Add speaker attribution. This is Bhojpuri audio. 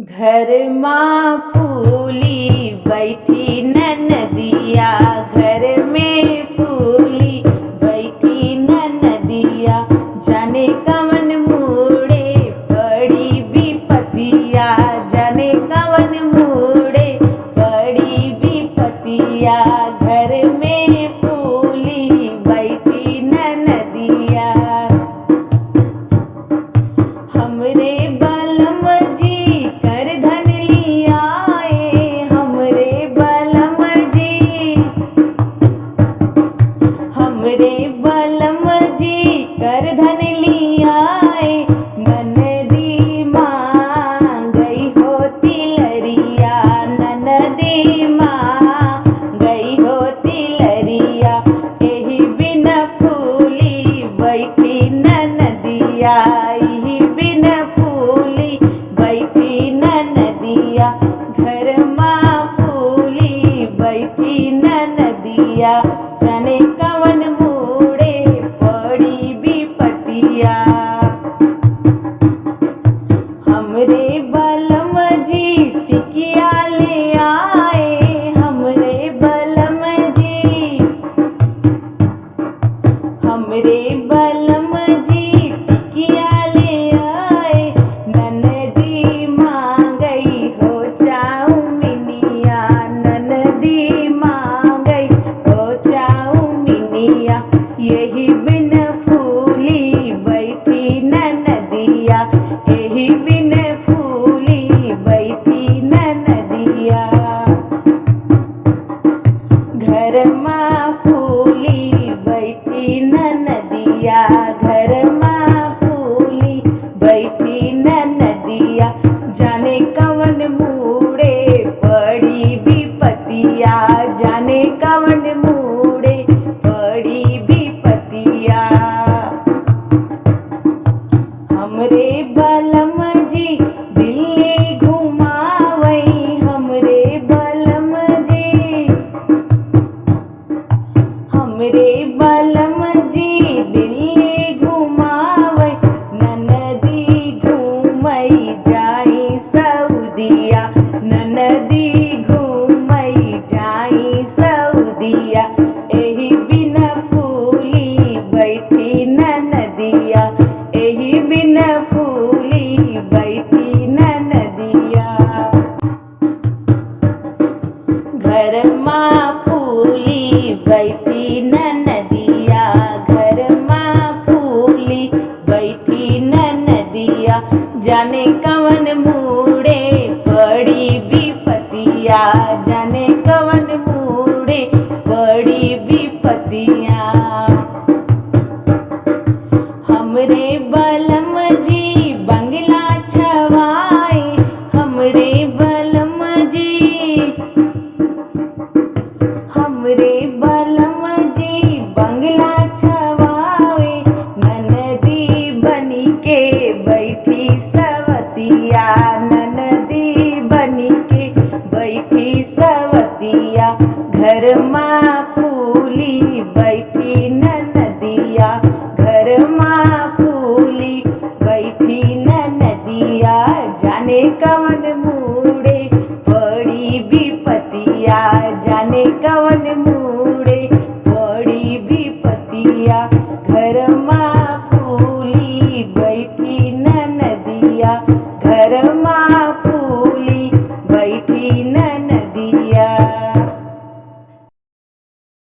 Speaker 1: घर माँ फूली बैठी नदिया, घर में फूली बैठी नदिया। जाने कवन मुड़े पड़ी विपतिया, जाने कवन मुड़े पड़ी विपतिया। घर में फूली बैठी नदिया। हमरे बलम जी कर धन लियाए, हमरे बलम जी, हमरे बलम जी कर धन लियाए। ननदी माँ गई हो तिलरिया, ननदी माँ गई हो तिलरिया। एही बिन फूली बैठी नदिया, एही बिन फूली बैठी नदिया। घर माँ फूली बैठी नदिया। जाने कवन मुड़े पड़ी विपतिया। हमरे बलम जी टिकिया ले आए, हमरे बलम जी, हमरे बलम जी टिकिया ले आए। ननदी माँ गई हो चाउमिनिया, ननदी माँ गई हो चाउमिनिया। यही बिन फूली बैठी नदिया, यही बिन फूली बैठी नदिया। घर माँ फूली बैठी नदिया, घर माँ फूली बैठी नदिया। जाने कवन मुड़े पड़ी विपतिया, जाने कवन मुड़े पड़ी विपतिया। हमरे बलम जी दिल्ली घुमावई, हमरे बलम जी, हमरे बलम जी दिल्ली घुमावई। ननदी घूमई जाई सऊदिया, ननदी घूमई जाई सऊदिया। एही बिन फूली बैठी नदिया, एही बिन फूली बैठी नदिया। घर माँ फूली बैठी नदिया, घर माँ फूली बैठी नदिया। जाने कवन मुड़े पड़ी विपतिया, जाने कवन मुड़े पड़ी विपतिया। हमरे बलम जी बंगला छवाए, हमरे बलम जी, हमरे बलम जी बंगला छवावे। ननदी बनी के बैठी सवतिया, ननदी बनी के बैठी सवतिया। घर माँ फूली बैठी नदिया, घर माँ फूली बैठी नदिया। जाने कवन मुड़े पड़ी विपतिया, जाने कवन मुड़े पड़ी विपतिया। घर माँ फूली बैठी नदिया, घर माँ फूली बैठी